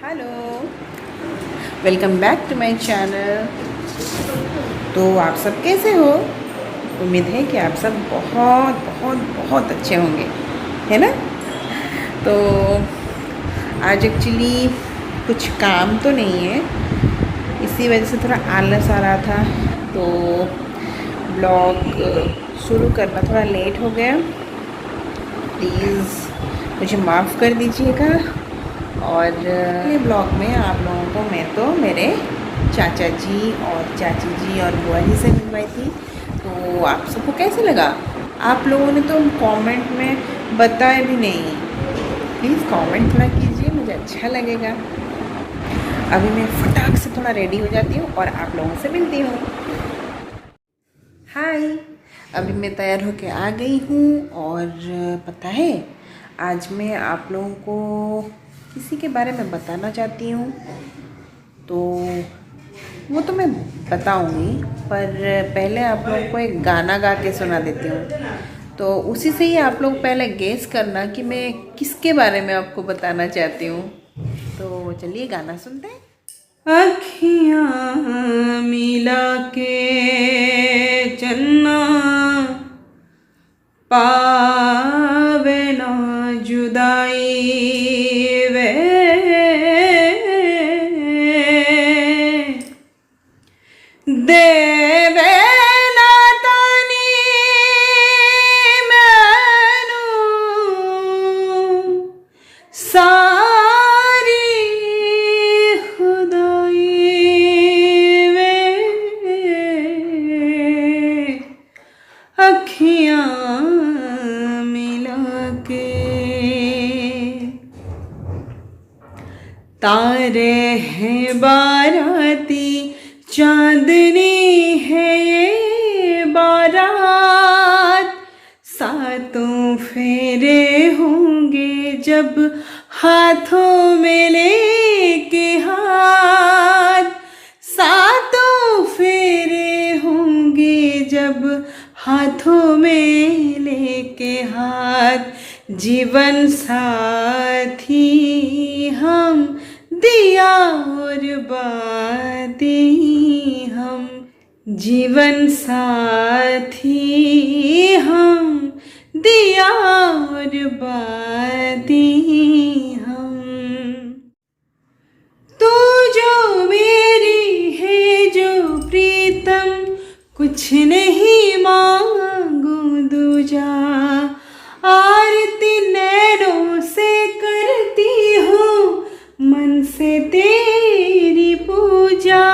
Hello, welcome back to my channel. तो आप सब कैसे हो? उम्मीद है कि आप सब बहुत बहुत बहुत अच्छे होंगे, है ना। तो आज एक्चुअली कुछ काम तो नहीं है, इसी वजह से थोड़ा आलस आ रहा था, तो ब्लॉग शुरू करना थोड़ा लेट हो गया। प्लीज़ मुझे माफ़ कर दीजिएगा। और ये ब्लॉग में आप लोगों को मैं तो मेरे चाचा जी और चाची जी और बुआ जी से मिलवाई थी। तो आप सबको कैसे लगा? आप लोगों ने तो कमेंट में बताया भी नहीं। प्लीज़ कमेंट थोड़ा कीजिए, मुझे अच्छा लगेगा। अभी मैं फटाक से थोड़ा रेडी हो जाती हूँ और आप लोगों से मिलती हूँ। हाय, अभी मैं तैयार होके आ गई हूँ और पता है आज मैं आप लोगों को किसी के बारे में बताना चाहती हूँ। तो वो तो मैं बताऊँगी, पर पहले आप लोगों को एक गाना गा के सुना देती हूँ। तो उसी से ही आप लोग पहले गेस करना कि मैं किसके बारे में आपको बताना चाहती हूँ। तो चलिए गाना सुनते हैं। अखियाँ मिला के चन्ना पावे ना जुदाई वे, देवे ना तानी मैनू सारी खुदाई वे, अखियाँ मिला के। तारे हैं बाराती, चांदनी है ये बारात, सातों फेरे होंगे जब हाथों में लेके हाथ, सातों फेरे होंगे जब हाथों में लेके हाथ, जीवन साथी हम दिया और बाती हम, जीवन साथी हम दिया और बाती हम। तू जो मेरी है जो प्रीतम, कुछ नहीं मांगू दूजा, आरती नैनों से करती हूँ मन से तेरी पूजा,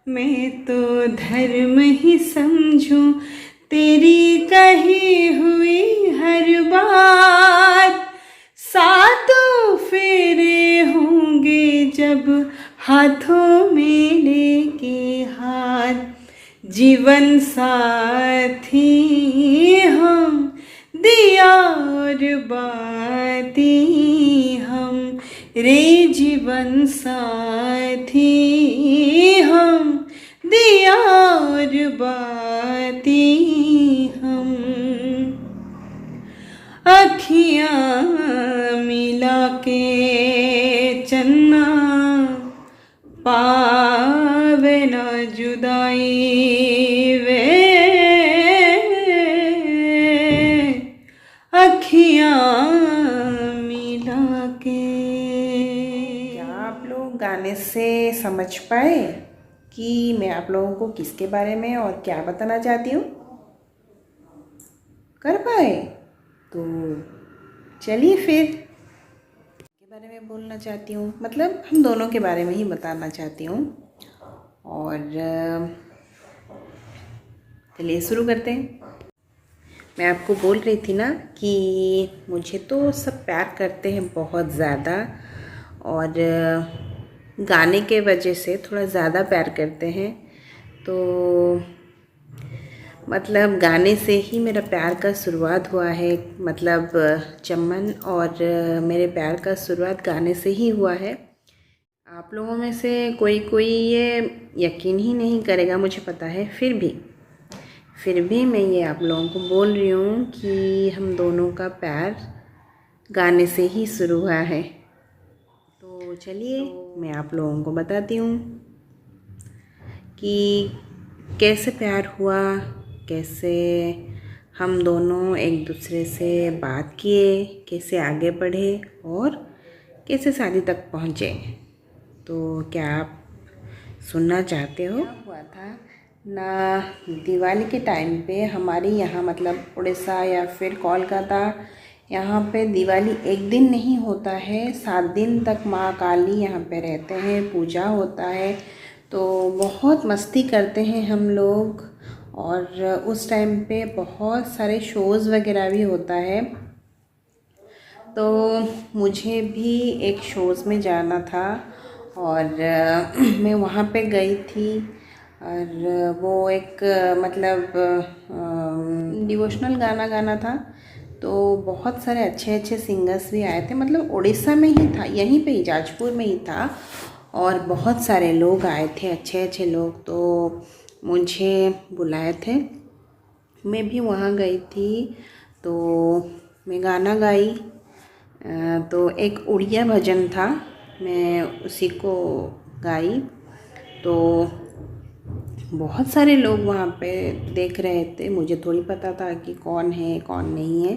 मैं तो धर्म ही समझूं तेरी कही हुई हर बात, सातों फेरे होंगे जब हाथों में लेके हाथ, जीवन साथी हम दिया और बाती हम, रे जीवन साथी हम दिया और बाती हम, अखियाँ मिला के चन्ना पावे ना जुदाई वे, अखियाँ मिला के। क्या आप लोग गाने से समझ पाए कि मैं आप लोगों को किसके बारे में और क्या बताना चाहती हूँ? कर पाए? तो चलिए फिर के बारे में बोलना चाहती हूँ, मतलब हम दोनों के बारे में ही बताना चाहती हूँ। और चलिए शुरू करते हैं। मैं आपको बोल रही थी ना कि मुझे तो सब प्यार करते हैं बहुत ज़्यादा, और गाने के वजह से थोड़ा ज़्यादा प्यार करते हैं। तो मतलब गाने से ही मेरा प्यार का शुरुआत हुआ है, मतलब चमन और मेरे प्यार का शुरुआत गाने से ही हुआ है। आप लोगों में से कोई कोई ये यकीन ही नहीं करेगा, मुझे पता है, फिर भी मैं ये आप लोगों को बोल रही हूँ कि हम दोनों का प्यार गाने से ही शुरू हुआ है। तो तो चलिए मैं आप लोगों को बताती हूँ कि कैसे प्यार हुआ, कैसे हम दोनों एक दूसरे से बात किए, कैसे आगे बढ़े और कैसे शादी तक पहुँचे। तो क्या आप सुनना चाहते हो? क्या हुआ था ना, दिवाली के टाइम पे हमारे यहाँ मतलब उड़ीसा या फिर कोलकाता, यहाँ पे दिवाली एक दिन नहीं होता है, 7 दिन तक माँ काली यहाँ पे रहते हैं, पूजा होता है। तो बहुत मस्ती करते हैं हम लोग और उस टाइम पे बहुत सारे शोज़ वगैरह भी होता है। तो मुझे भी एक शोज़ में जाना था और मैं वहाँ पे गई थी और वो एक मतलब डिवोशनल गाना गाना था। तो बहुत सारे अच्छे अच्छे सिंगर्स भी आए थे, मतलब उड़ीसा में ही था, यहीं पे ही जाजपुर में ही था और बहुत सारे लोग आए थे, अच्छे अच्छे लोग। तो मुझे बुलाए थे, मैं भी वहाँ गई थी। तो मैं गाना गाई, तो एक उड़िया भजन था, मैं उसी को गाई। तो बहुत सारे लोग वहाँ पे देख रहे थे, मुझे थोड़ी पता था कि कौन है कौन नहीं है।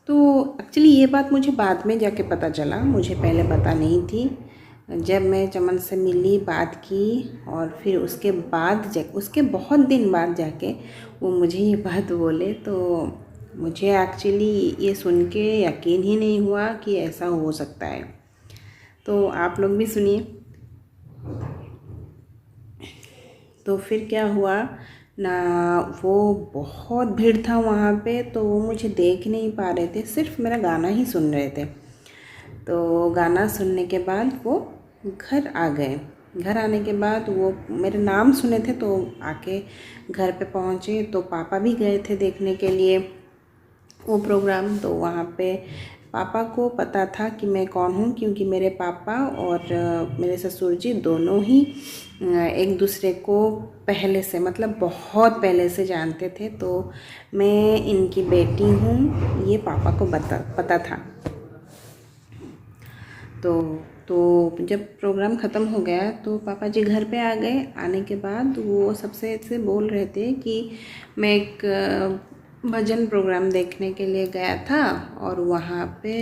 तो एक्चुअली ये बात मुझे बाद में जाके पता चला, मुझे पहले पता नहीं थी। जब मैं चमन से मिली, बात की और फिर उसके बाद उसके बहुत दिन बाद जाके वो मुझे ये बात बोले, तो मुझे एक्चुअली ये सुन के यकीन ही नहीं हुआ कि ऐसा हो सकता है। तो आप लोग भी सुनिए। तो फिर क्या हुआ ना, वो बहुत भीड़ था वहाँ पे, तो वो मुझे देख नहीं पा रहे थे, सिर्फ मेरा गाना ही सुन रहे थे। तो गाना सुनने के बाद वो घर आ गए। घर आने के बाद वो मेरे नाम सुने थे तो आके घर पे पहुँचे। तो पापा भी गए थे देखने के लिए वो प्रोग्राम। तो वहाँ पे पापा को पता था कि मैं कौन हूँ, क्योंकि मेरे पापा और मेरे ससुर जी दोनों ही एक दूसरे को पहले से, मतलब बहुत पहले से जानते थे। तो मैं इनकी बेटी हूँ, ये पापा को पता था। तो जब प्रोग्राम ख़त्म हो गया तो पापा जी घर पे आ गए। आने के बाद वो सबसे ऐसे बोल रहे थे कि मैं एक भजन प्रोग्राम देखने के लिए गया था और वहाँ पे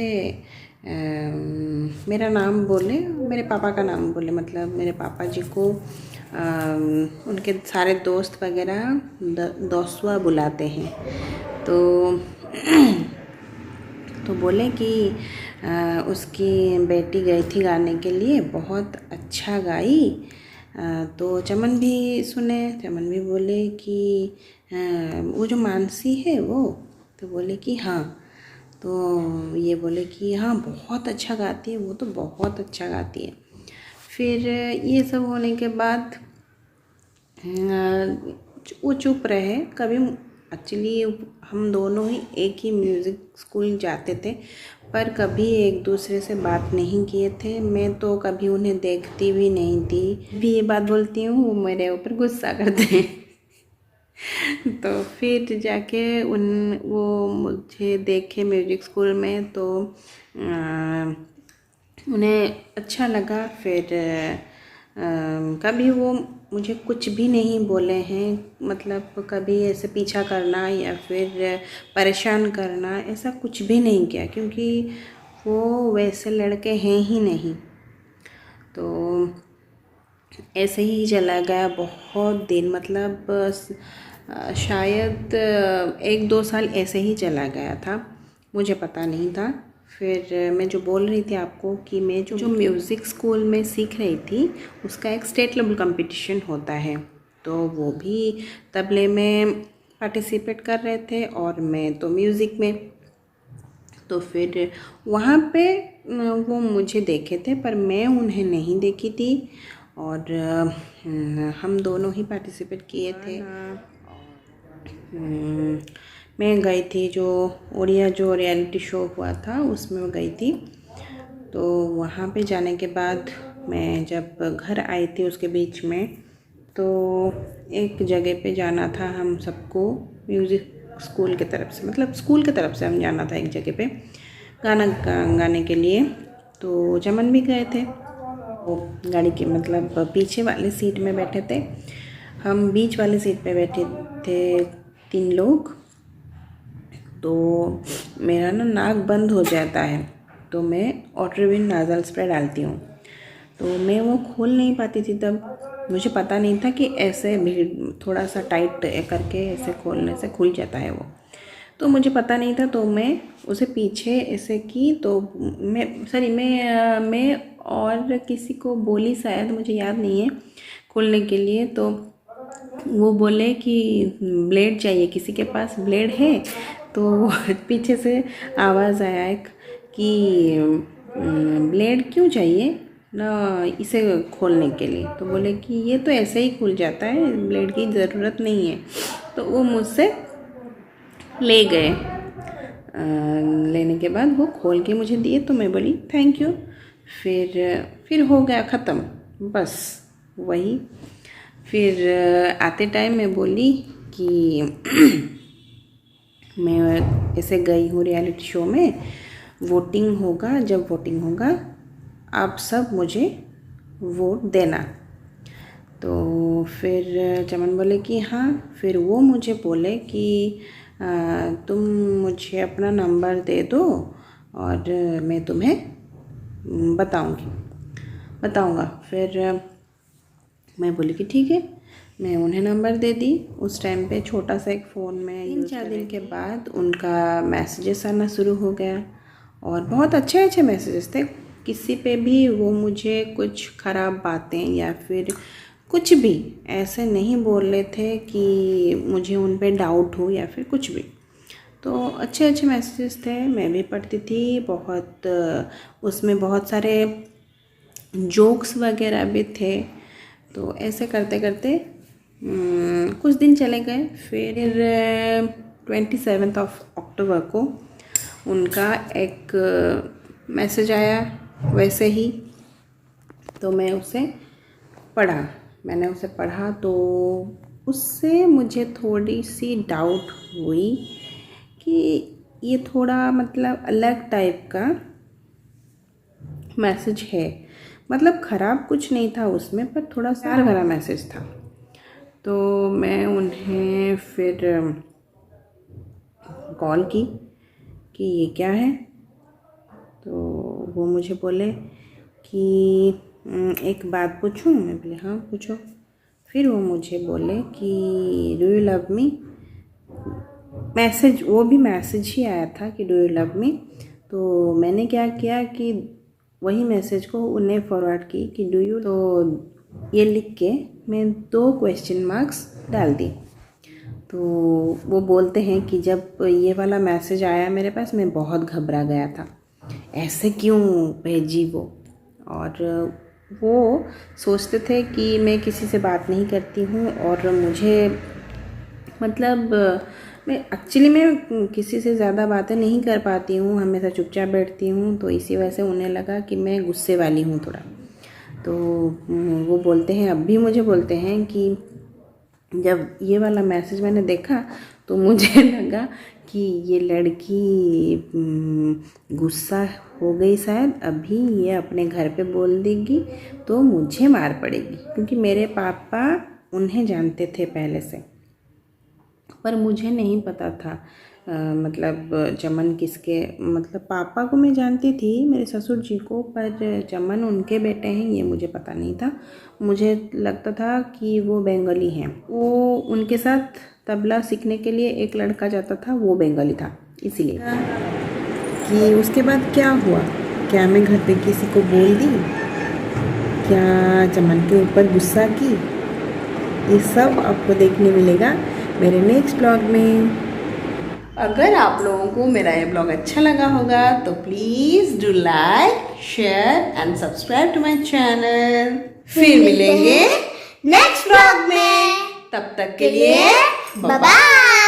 मेरा नाम बोले, मेरे पापा का नाम बोले, मतलब मेरे पापा जी को उनके सारे दोस्त वगैरह दोस्तुआ बुलाते हैं। तो बोले कि उसकी बेटी गई थी गाने के लिए, बहुत अच्छा गाई। तो चमन भी सुने, चमन भी बोले कि वो जो मानसी है वो, तो बोले कि हाँ। तो ये बोले कि हाँ बहुत अच्छा गाती है, वो तो बहुत अच्छा गाती है। फिर ये सब होने के बाद वो चुप रहे। कभी एक्चुअली हम दोनों ही एक ही म्यूज़िक स्कूल जाते थे, पर कभी एक दूसरे से बात नहीं किए थे। मैं तो कभी उन्हें देखती भी नहीं थी, भी ये बात बोलती हूँ, वो मेरे ऊपर गुस्सा करते हैं। तो फिर जाके वो मुझे देखे म्यूज़िक स्कूल में, तो उन्हें अच्छा लगा। फिर कभी वो मुझे कुछ भी नहीं बोले हैं, मतलब कभी ऐसे पीछा करना या फिर परेशान करना ऐसा कुछ भी नहीं किया, क्योंकि वो वैसे लड़के हैं ही नहीं। तो ऐसे ही चला गया बहुत दिन, मतलब शायद 1-2 साल ऐसे ही चला गया था, मुझे पता नहीं था। फिर मैं जो बोल रही थी आपको कि मैं जो म्यूज़िक स्कूल में सीख रही थी, उसका एक स्टेट लेवल कंपटीशन होता है। तो वो भी तबले में पार्टिसिपेट कर रहे थे और मैं तो म्यूज़िक में। तो फिर वहाँ पे वो मुझे देखे थे पर मैं उन्हें नहीं देखी थी, और हम दोनों ही पार्टिसिपेट किए थे। मैं गई थी, जो उड़िया जो रियलिटी शो हुआ था उसमें गई थी। तो वहाँ पे जाने के बाद मैं जब घर आई थी उसके बीच में, तो एक जगह पे जाना था हम सबको म्यूज़िक स्कूल की तरफ से, मतलब स्कूल की तरफ से हम जाना था एक जगह पे गाना गाने के लिए। तो चमन भी गए थे, वो गाड़ी के मतलब पीछे वाले सीट में बैठे थे, हम बीच वाले सीट पे बैठे थे 3 लोग। तो मेरा ना नाक बंद हो जाता है, तो मैं ओट्रिविन नाजल स्प्रे डालती हूँ, तो मैं वो खोल नहीं पाती थी। तब मुझे पता नहीं था कि ऐसे भीड़ थोड़ा सा टाइट करके ऐसे खोलने से खुल जाता है वो, तो मुझे पता नहीं था। तो मैं उसे पीछे ऐसे की, तो मैं और किसी को बोली, शायद मुझे याद नहीं है, खोलने के लिए। तो वो बोले कि ब्लेड चाहिए, किसी के पास ब्लेड है? तो पीछे से आवाज़ आया एक कि ब्लेड क्यों चाहिए ना इसे खोलने के लिए। तो बोले कि ये तो ऐसे ही खुल जाता है, ब्लेड की ज़रूरत नहीं है। तो वो मुझसे ले गए। लेने के बाद वो खोल के मुझे दिए, तो मैं बोली थैंक यू। फिर हो गया ख़त्म, बस वही। फिर आते टाइम मैं बोली कि मैं ऐसे गई हूँ रियलिटी शो में, वोटिंग होगा, जब वोटिंग होगा आप सब मुझे वोट देना। तो फिर चमन बोले कि हाँ। फिर वो मुझे बोले कि तुम मुझे अपना नंबर दे दो और मैं तुम्हें बताऊंगा। फिर मैं बोली कि ठीक है, मैं उन्हें नंबर दे दी। उस टाइम पे छोटा सा एक फ़ोन में 3-4 दिन के बाद उनका मैसेजेस आना शुरू हो गया, और बहुत अच्छे मैसेजेस थे। किसी पे भी वो मुझे कुछ ख़राब बातें या फिर कुछ भी ऐसे नहीं बोल रहे थे कि मुझे उन पे डाउट हो या फिर कुछ भी। तो अच्छे मैसेजेस थे, मैं भी पढ़ती थी बहुत। उसमें बहुत सारे जोक्स वगैरह भी थे। तो ऐसे करते करते कुछ दिन चले गए। फिर 27 अक्टूबर को उनका एक मैसेज आया वैसे ही, तो मैंने उसे पढ़ा। तो उससे मुझे थोड़ी सी डाउट हुई कि ये थोड़ा मतलब अलग टाइप का मैसेज है। मतलब ख़राब कुछ नहीं था उसमें, पर थोड़ा प्यार भरा मैसेज था। तो मैं उन्हें फिर कॉल की कि ये क्या है। तो वो मुझे बोले कि एक बात पूछूं? मैं बोले हाँ पूछो। फिर वो मुझे बोले कि डू यू लव मी। वो भी मैसेज ही आया था कि डू यू लव मी। तो मैंने क्या किया कि वही मैसेज को उन्हें फॉरवर्ड की कि डू यू, तो ये लिख के मैं 2 क्वेश्चन मार्क्स डाल दी। तो वो बोलते हैं कि जब ये वाला मैसेज आया मेरे पास, मैं बहुत घबरा गया था, ऐसे क्यों भेजी वो। और वो सोचते थे कि मैं किसी से बात नहीं करती हूँ, और मुझे मतलब मैं किसी से ज़्यादा बातें नहीं कर पाती हूँ, हमेशा चुपचाप बैठती हूँ। तो इसी वजह से उन्हें लगा कि मैं गुस्से वाली हूँ थोड़ा। तो वो बोलते हैं, अब भी मुझे बोलते हैं कि जब ये वाला मैसेज मैंने देखा तो मुझे लगा कि ये लड़की गुस्सा हो गई शायद, अभी ये अपने घर पे बोल देगी तो मुझे मार पड़ेगी। क्योंकि मेरे पापा उन्हें जानते थे पहले से, पर मुझे नहीं पता था मतलब चमन किसके, मतलब पापा को मैं जानती थी, मेरे ससुर जी को, पर चमन उनके बेटे हैं ये मुझे पता नहीं था। मुझे लगता था कि वो बंगाली हैं। वो उनके साथ तबला सीखने के लिए एक लड़का जाता था, वो बंगाली था। इसीलिए कि उसके बाद क्या हुआ, क्या मैं घर पे किसी को बोल दी, क्या चमन के ऊपर गुस्सा की, ये सब आपको देखने मिलेगा मेरे नेक्स्ट ब्लॉग में। अगर आप लोगों को मेरा ये ब्लॉग अच्छा लगा होगा तो please do like, share and subscribe to my channel. फिर मिलेंगे नेक्स्ट ब्लॉग में, तब तक के लिए बाय बाय।